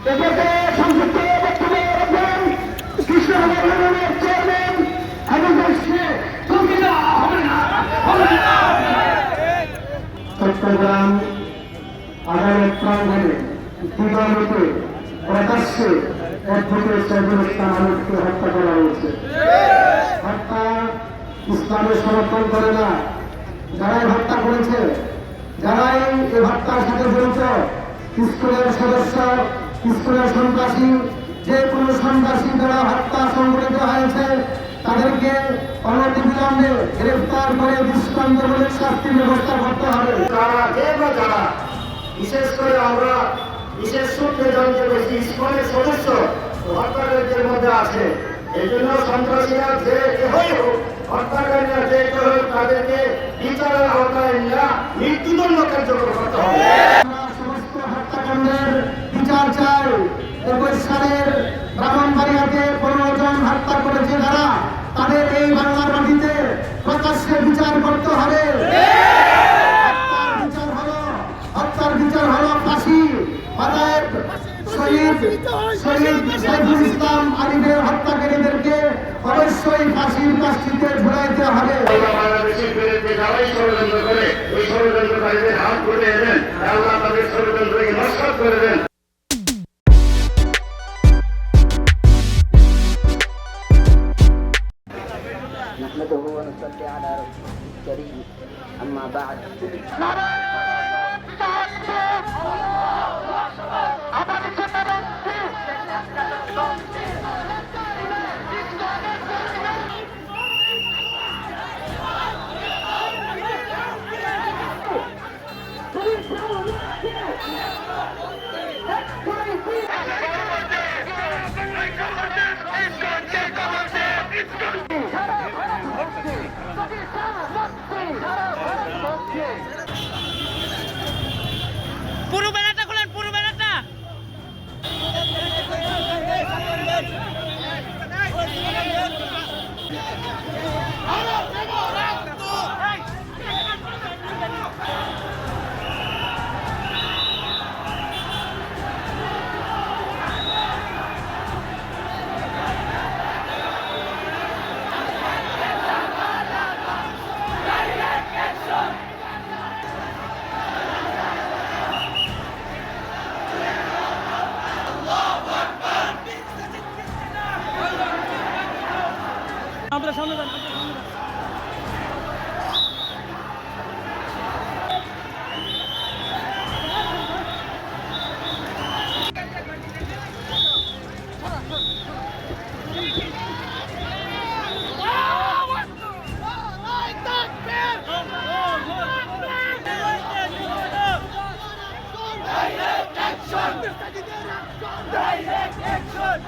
এটাকে সংযুক্ত বক্তব্য রাখবেন কৃষ্ণনগরের চেয়ারম্যান চট্টগ্রাম আদালত প্রাঙ্গণে দিবালোকে প্রকাশ্যে অ্যাডভোকেট সাইদুল ইসলাম আলমকে হত্যা করা হয়েছে। হত্যা ইসলামের সমর্থন করে না। যারাই হত্যা করেছে, যারাই এই হত্যার সাথে জড়িত, স্কুলের সদস্য, স্কুলের সন্ত্রাসী, যে কোনো সন্ত্রাসী দ্বারা হত্যা সংঘটিত হয়েছে তাদেরকে অনতিবিলম্বে গ্রেফতার করে দৃষ্টান্তমূলক শাস্তির ব্যবস্থা করতে হবে। যারা বিশেষ করে আমরা বিশেষ সূত্রে জানতে পেরেছি স্কুলের সদস্য হত্যাকারীদের মধ্যে আছে। এই জন্য সন্ত্রাসীরা যে কেহই হোক, হত্যাকারীরা যে কেউ হোক, তাদেরকে বিচারের আওতায় নিয়ে মৃত্যুদণ্ড কার্যকর করতে হবে। সমস্ত হত্যাকাণ্ডের বিচার চাই। 21 সালের ব্রাহ্মণবাড়িয়াতে 15 জন হত্যা করেছে যারা, তাদের এই বাংলার মাটিতে প্রকাশ্যে বিচার করতে হবে। হত্যার বিচার হলো ফাঁসি। অতএব শহীদ সাইফুল ইসলাম আলিমের হত্যাকারীদেরকে অবশ্যই ফাঁসির কাষ্ঠিতে ঝুলাইতে হবে। বাংলাদেশের বিরুদ্ধে যারাই ষড়যন্ত্র করে এই ষড়যন্ত্রকারীদের হাত ধরে দেন, আল্লাহ তাদের ষড়যন্ত্রকে নষ্ট করে দেন। نحمده ونصلي على رسوله الكريم أما بعد পুরো বেলাটা খোলেন, পুরো বেলাটা। আমরা সামনে যান, Direct action!